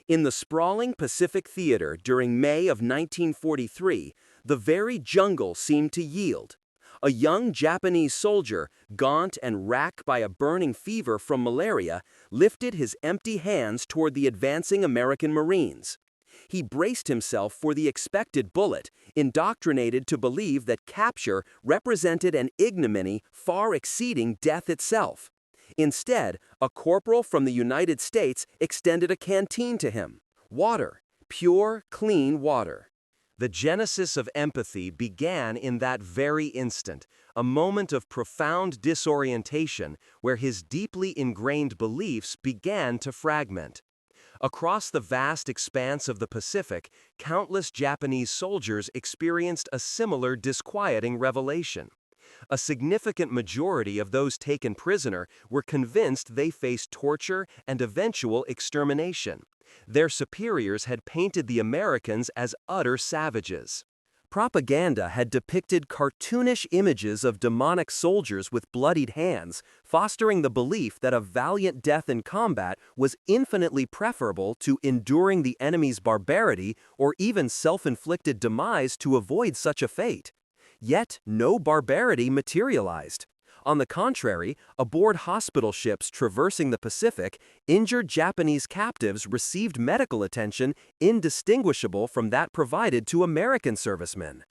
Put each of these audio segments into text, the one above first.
In the sprawling Pacific Theater during May of 1943, the very jungle seemed to yield. A young Japanese soldier, gaunt and racked by a burning fever from malaria, lifted his empty hands toward the advancing American Marines. He braced himself for the expected bullet, indoctrinated to believe that capture represented an ignominy far exceeding death itself. Instead, a corporal from the United States extended a canteen to him. Water, pure, clean water. The genesis of empathy began in that very instant, a moment of profound disorientation where his deeply ingrained beliefs began to fragment. Across the vast expanse of the Pacific, countless Japanese soldiers experienced a similar disquieting revelation. A significant majority of those taken prisoner were convinced they faced torture and eventual extermination. Their superiors had painted the Americans as utter savages. Propaganda had depicted cartoonish images of demonic soldiers with bloodied hands, fostering the belief that a valiant death in combat was infinitely preferable to enduring the enemy's barbarity or even self-inflicted demise to avoid such a fate. Yet, no barbarity materialized. On the contrary, aboard hospital ships traversing the Pacific, injured Japanese captives received medical attention indistinguishable from that provided to American servicemen.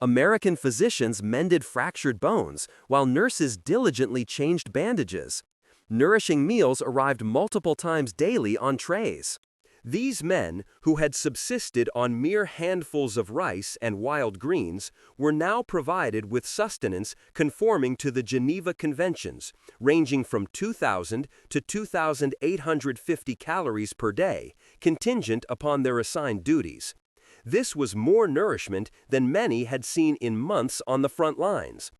American physicians mended fractured bones, while nurses diligently changed bandages. Nourishing meals arrived multiple times daily on trays. These men, who had subsisted on mere handfuls of rice and wild greens, were now provided with sustenance conforming to the Geneva Conventions, ranging from 2,000 to 2,850 calories per day, contingent upon their assigned duties. This was more nourishment than many had seen in months on the front lines.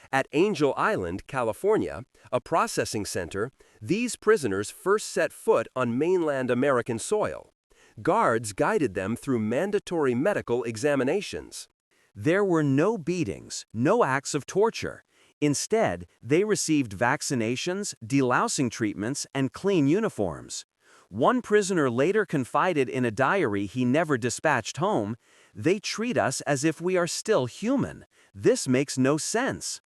At Angel Island, California, a processing center, these prisoners first set foot on mainland American soil. Guards guided them through mandatory medical examinations. There were no beatings, no acts of torture. Instead, they received vaccinations, delousing treatments, and clean uniforms. One prisoner later confided in a diary he never dispatched home, "They treat us as if we are still human. This makes no sense."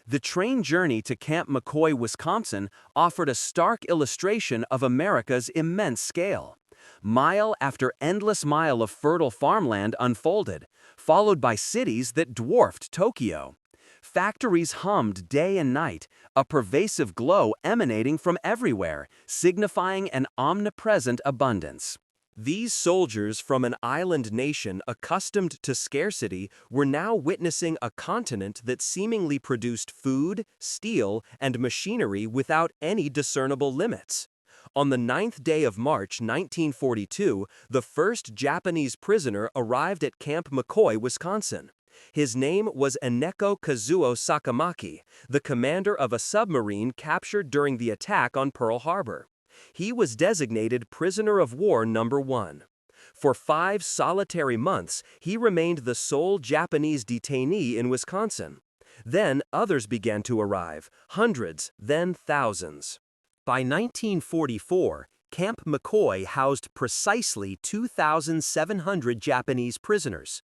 The train journey to Camp McCoy, Wisconsin, offered a stark illustration of America's immense scale. Mile after endless mile of fertile farmland unfolded, followed by cities that dwarfed Tokyo. Factories hummed day and night, a pervasive glow emanating from everywhere, signifying an omnipresent abundance. These soldiers from an island nation accustomed to scarcity were now witnessing a continent that seemingly produced food, steel, and machinery without any discernible limits. On the 9th day of March 1942, the first Japanese prisoner arrived at Camp McCoy, Wisconsin. His name was Eneko Kazuo Sakamaki, the commander of a submarine captured during the attack on Pearl Harbor. He was designated Prisoner of War Number 1. For 5 solitary months, he remained the sole Japanese detainee in Wisconsin. Then others began to arrive, hundreds, then thousands. By 1944, Camp McCoy housed precisely 2,700 Japanese prisoners.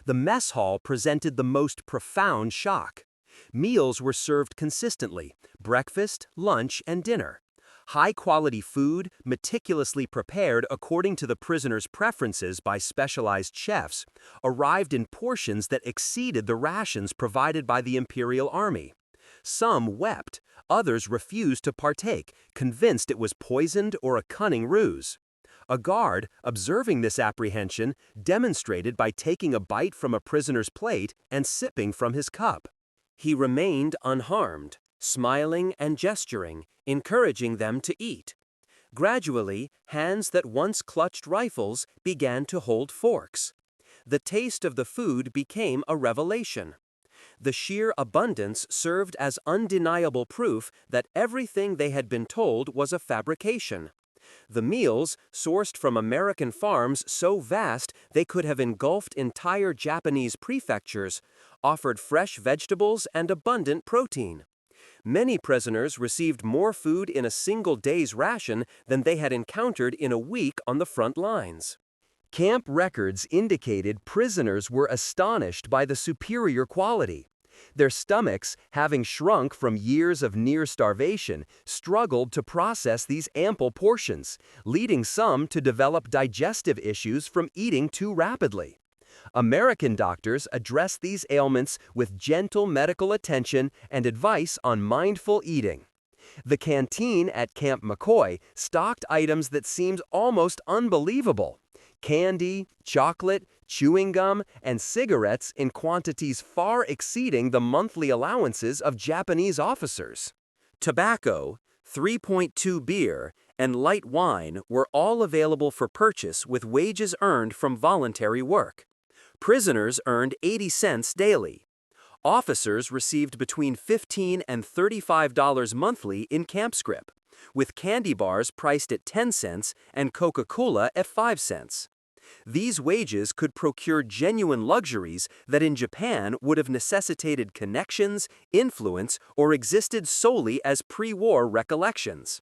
The mess hall presented the most profound shock. Meals were served consistently: breakfast, lunch, and dinner. High-quality food, meticulously prepared according to the prisoners' preferences by specialized chefs, arrived in portions that exceeded the rations provided by the Imperial Army. Some wept, others refused to partake, convinced it was poisoned or a cunning ruse. A guard, observing this apprehension, demonstrated by taking a bite from a prisoner's plate and sipping from his cup. He remained unharmed, smiling and gesturing, encouraging them to eat. Gradually, hands that once clutched rifles began to hold forks. The taste of the food became a revelation. The sheer abundance served as undeniable proof that everything they had been told was a fabrication. The meals, sourced from American farms so vast they could have engulfed entire Japanese prefectures, offered fresh vegetables and abundant protein. Many prisoners received more food in a single day's ration than they had encountered in a week on the front lines. Camp records indicated prisoners were astonished by the superior quality. Their stomachs, having shrunk from years of near starvation, struggled to process these ample portions, leading some to develop digestive issues from eating too rapidly. American doctors address these ailments with gentle medical attention and advice on mindful eating. The canteen at Camp McCoy stocked items that seemed almost unbelievable: candy, chocolate, chewing gum, and cigarettes in quantities far exceeding the monthly allowances of Japanese officers. Tobacco, 3.2 beer, and light wine were all available for purchase with wages earned from voluntary work. Prisoners earned 80 cents daily. Officers received between $15 and $35 monthly in camp scrip, with candy bars priced at 10 cents and Coca-Cola at 5 cents. These wages could procure genuine luxuries that in Japan would have necessitated connections, influence, or existed solely as pre-war recollections.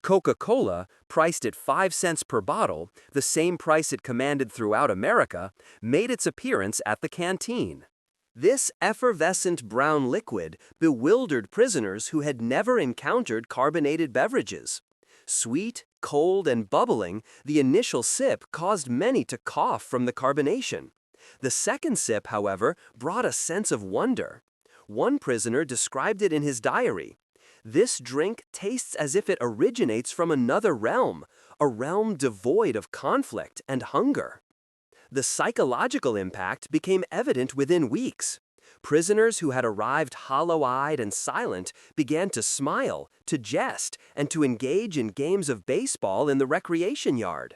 Coca-Cola, priced at 5 cents per bottle, the same price it commanded throughout America, made its appearance at the canteen. This effervescent brown liquid bewildered prisoners who had never encountered carbonated beverages. Sweet, cold, and bubbling, the initial sip caused many to cough from the carbonation. The second sip, however, brought a sense of wonder. One prisoner described it in his diary. "This drink tastes as if it originates from another realm, a realm devoid of conflict and hunger." The psychological impact became evident within weeks. Prisoners who had arrived hollow-eyed and silent began to smile, to jest, and to engage in games of baseball in the recreation yard.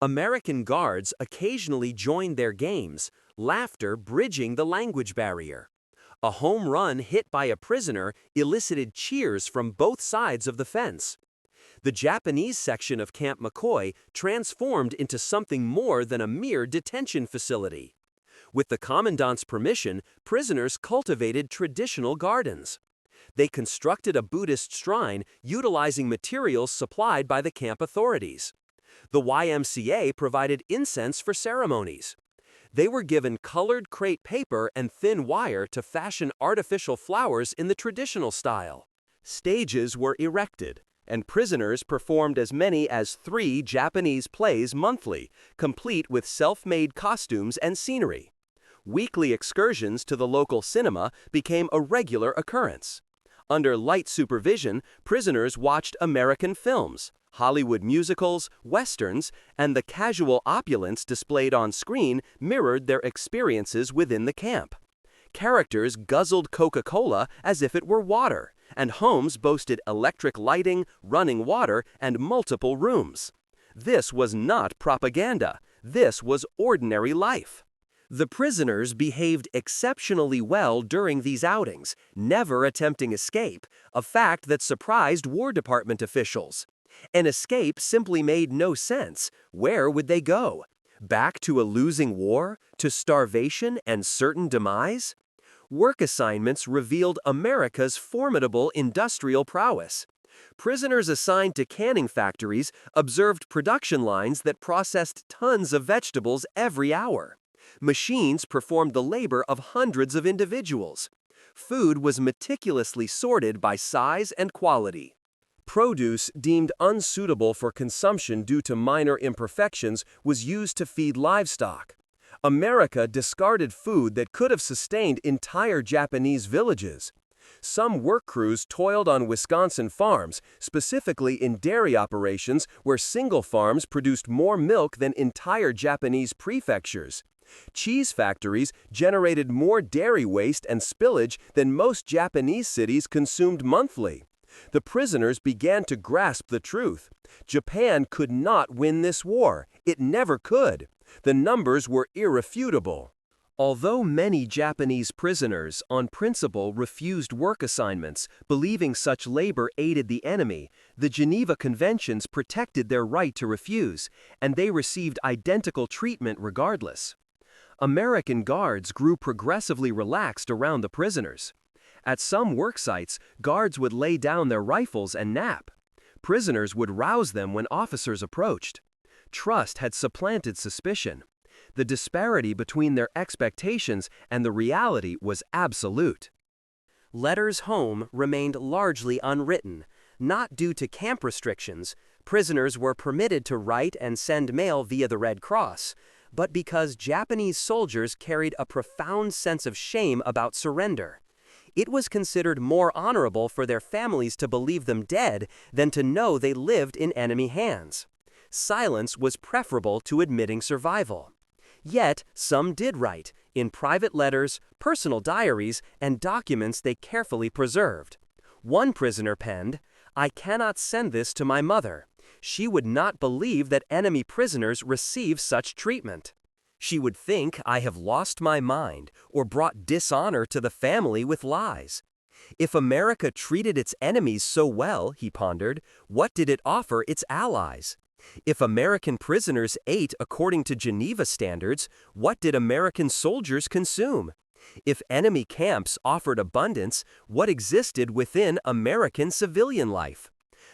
American guards occasionally joined their games, laughter bridging the language barrier. A home run hit by a prisoner elicited cheers from both sides of the fence. The Japanese section of Camp McCoy transformed into something more than a mere detention facility. With the commandant's permission, prisoners cultivated traditional gardens. They constructed a Buddhist shrine utilizing materials supplied by the camp authorities. The YMCA provided incense for ceremonies. They were given colored crepe paper and thin wire to fashion artificial flowers in the traditional style. Stages were erected, and prisoners performed as many as 3 Japanese plays monthly, complete with self-made costumes and scenery. Weekly excursions to the local cinema became a regular occurrence. Under light supervision, prisoners watched American films, Hollywood musicals, westerns, and the casual opulence displayed on screen mirrored their experiences within the camp. Characters guzzled Coca-Cola as if it were water, and homes boasted electric lighting, running water, and multiple rooms. This was not propaganda. This was ordinary life. The prisoners behaved exceptionally well during these outings, never attempting escape, a fact that surprised War Department officials. An escape simply made no sense. Where would they go? Back to a losing war? To starvation and certain demise? Work assignments revealed America's formidable industrial prowess. Prisoners assigned to canning factories observed production lines that processed tons of vegetables every hour. Machines performed the labor of hundreds of individuals. Food was meticulously sorted by size and quality. Produce deemed unsuitable for consumption due to minor imperfections was used to feed livestock. America discarded food that could have sustained entire Japanese villages. Some work crews toiled on Wisconsin farms, specifically in dairy operations where single farms produced more milk than entire Japanese prefectures. Cheese factories generated more dairy waste and spillage than most Japanese cities consumed monthly. The prisoners began to grasp the truth. Japan could not win this war. It never could. The numbers were irrefutable. Although many Japanese prisoners, on principle, refused work assignments, believing such labor aided the enemy, the Geneva Conventions protected their right to refuse, and they received identical treatment regardless. American guards grew progressively relaxed around the prisoners. At some work sites, guards would lay down their rifles and nap. Prisoners would rouse them when officers approached. Trust had supplanted suspicion. The disparity between their expectations and the reality was absolute. Letters home remained largely unwritten, not due to camp restrictions. Prisoners were permitted to write and send mail via the Red Cross, but because Japanese soldiers carried a profound sense of shame about surrender. It was considered more honorable for their families to believe them dead than to know they lived in enemy hands. Silence was preferable to admitting survival. Yet, some did write, in private letters, personal diaries, and documents they carefully preserved. One prisoner penned, "I cannot send this to my mother. She would not believe that enemy prisoners receive such treatment. She would think I have lost my mind or brought dishonor to the family with lies." If America treated its enemies so well, he pondered, what did it offer its allies? If American prisoners ate according to Geneva standards, what did American soldiers consume? If enemy camps offered abundance, what existed within American civilian life?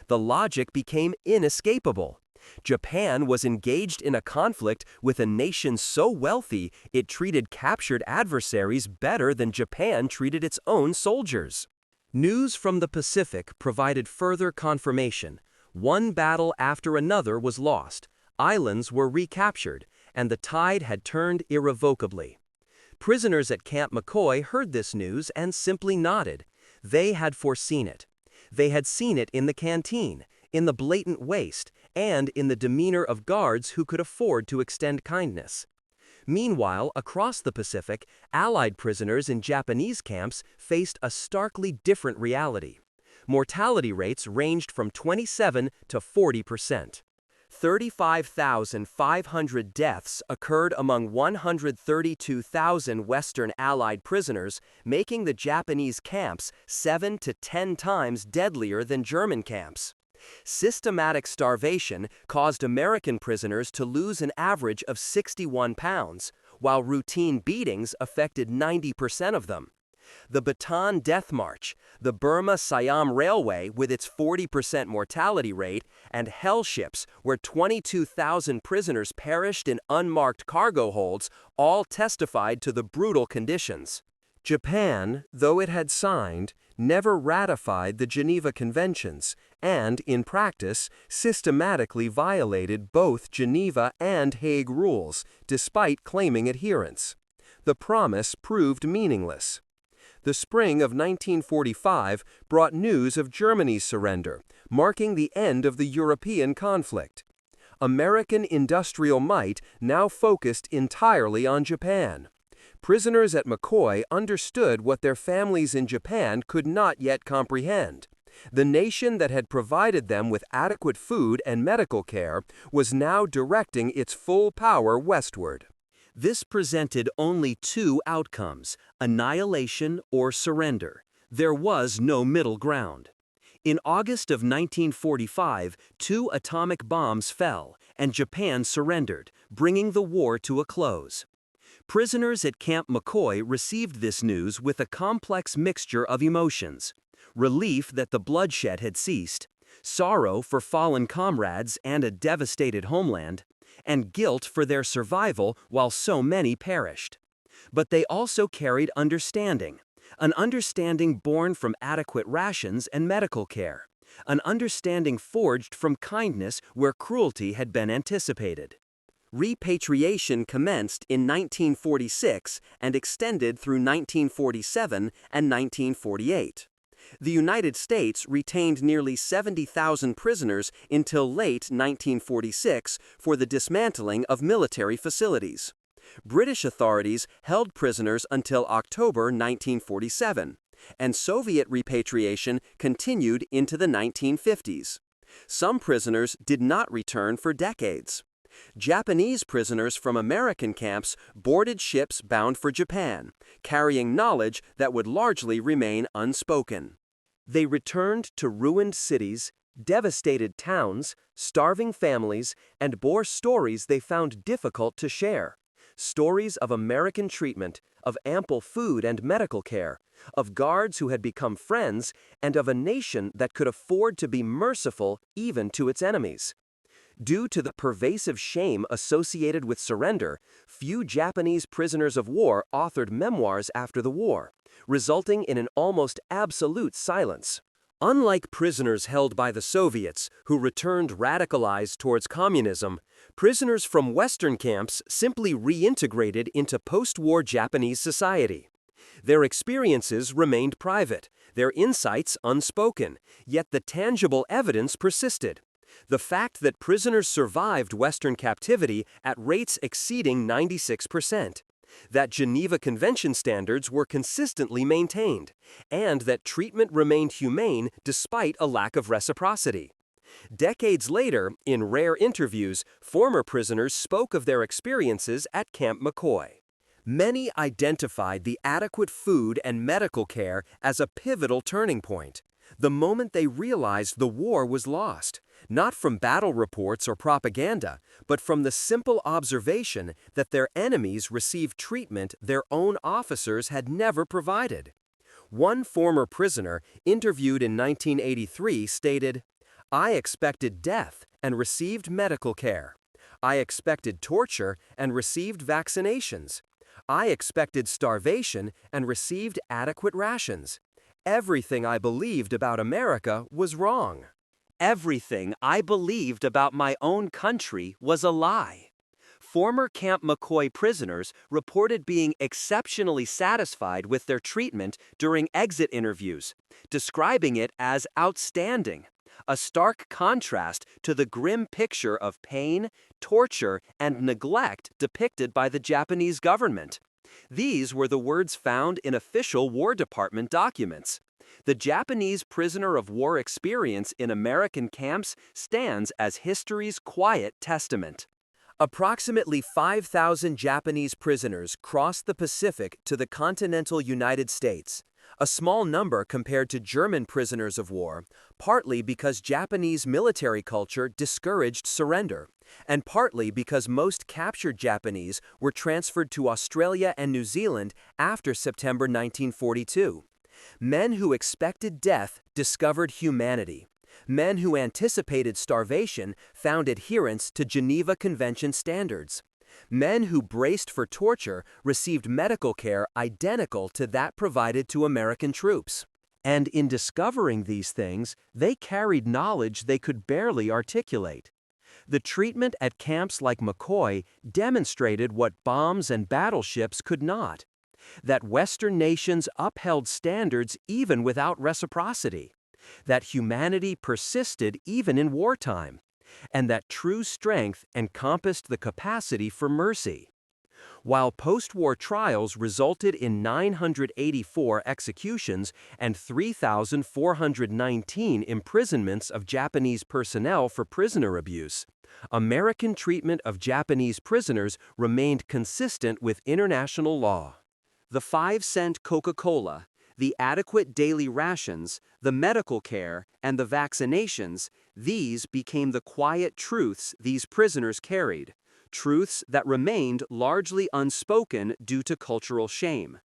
The logic became inescapable. Japan was engaged in a conflict with a nation so wealthy it treated captured adversaries better than Japan treated its own soldiers. News from the Pacific provided further confirmation. One battle after another was lost, islands were recaptured, and the tide had turned irrevocably. Prisoners at Camp McCoy heard this news and simply nodded. They had foreseen it. They had seen it in the canteen, in the blatant waste, and in the demeanor of guards who could afford to extend kindness. Meanwhile, across the Pacific, Allied prisoners in Japanese camps faced a starkly different reality. Mortality rates ranged from 27 to 40%. 35,500 deaths occurred among 132,000 Western Allied prisoners, making the Japanese camps 7 to 10 times deadlier than German camps. Systematic starvation caused American prisoners to lose an average of 61 pounds, while routine beatings affected 90% of them. The Bataan Death March, the Burma-Siam Railway with its 40% mortality rate, and hell ships where 22,000 prisoners perished in unmarked cargo holds all testified to the brutal conditions. Japan, though it had signed, never ratified the Geneva Conventions and, in practice, systematically violated both Geneva and Hague rules, despite claiming adherence. The promise proved meaningless. The spring of 1945 brought news of Germany's surrender, marking the end of the European conflict. American industrial might now focused entirely on Japan. Prisoners at McCoy understood what their families in Japan could not yet comprehend. The nation that had provided them with adequate food and medical care was now directing its full power westward. This presented only two outcomes: annihilation or surrender. There was no middle ground. In August of 1945, 2 atomic bombs fell, and Japan surrendered, bringing the war to a close. Prisoners at Camp McCoy received this news with a complex mixture of emotions: relief that the bloodshed had ceased, sorrow for fallen comrades and a devastated homeland, and guilt for their survival while so many perished. But they also carried understanding, an understanding born from adequate rations and medical care, an understanding forged from kindness where cruelty had been anticipated. Repatriation commenced in 1946 and extended through 1947 and 1948. The United States retained nearly 70,000 prisoners until late 1946 for the dismantling of military facilities. British authorities held prisoners until October 1947, and Soviet repatriation continued into the 1950s. Some prisoners did not return for decades. Japanese prisoners from American camps boarded ships bound for Japan, carrying knowledge that would largely remain unspoken. They returned to ruined cities, devastated towns, starving families, and bore stories they found difficult to share. Stories of American treatment, of ample food and medical care, of guards who had become friends, and of a nation that could afford to be merciful even to its enemies. Due to the pervasive shame associated with surrender, few Japanese prisoners of war authored memoirs after the war, resulting in an almost absolute silence. Unlike prisoners held by the Soviets, who returned radicalized towards communism, prisoners from Western camps simply reintegrated into post-war Japanese society. Their experiences remained private, their insights unspoken, yet the tangible evidence persisted. The fact that prisoners survived Western captivity at rates exceeding 96%, that Geneva Convention standards were consistently maintained, and that treatment remained humane despite a lack of reciprocity. Decades later, in rare interviews, former prisoners spoke of their experiences at Camp McCoy. Many identified the adequate food and medical care as a pivotal turning point, the moment they realized the war was lost, not from battle reports or propaganda, but from the simple observation that their enemies received treatment their own officers had never provided. One former prisoner, interviewed in 1983, stated, "I expected death and received medical care. I expected torture and received vaccinations. I expected starvation and received adequate rations. Everything I believed about America was wrong. Everything I believed about my own country was a lie." Former Camp McCoy prisoners reported being exceptionally satisfied with their treatment during exit interviews, describing it as outstanding, a stark contrast to the grim picture of pain, torture, and neglect depicted by the Japanese government. These were the words found in official War Department documents. The Japanese prisoner of war experience in American camps stands as history's quiet testament. Approximately 5,000 Japanese prisoners crossed the Pacific to the continental United States, a small number compared to German prisoners of war, partly because Japanese military culture discouraged surrender, and partly because most captured Japanese were transferred to Australia and New Zealand after September 1942. Men who expected death discovered humanity. Men who anticipated starvation found adherence to Geneva Convention standards. Men who braced for torture received medical care identical to that provided to American troops. And in discovering these things, they carried knowledge they could barely articulate. The treatment at camps like McCoy demonstrated what bombs and battleships could not: that Western nations upheld standards even without reciprocity, that humanity persisted even in wartime, and that true strength encompassed the capacity for mercy. While post-war trials resulted in 984 executions and 3,419 imprisonments of Japanese personnel for prisoner abuse, American treatment of Japanese prisoners remained consistent with international law. The 5-cent Coca-Cola, the adequate daily rations, the medical care, and the vaccinations, these became the quiet truths these prisoners carried, truths that remained largely unspoken due to cultural shame,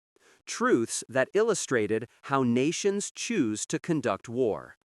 truths that illustrated how nations choose to conduct war.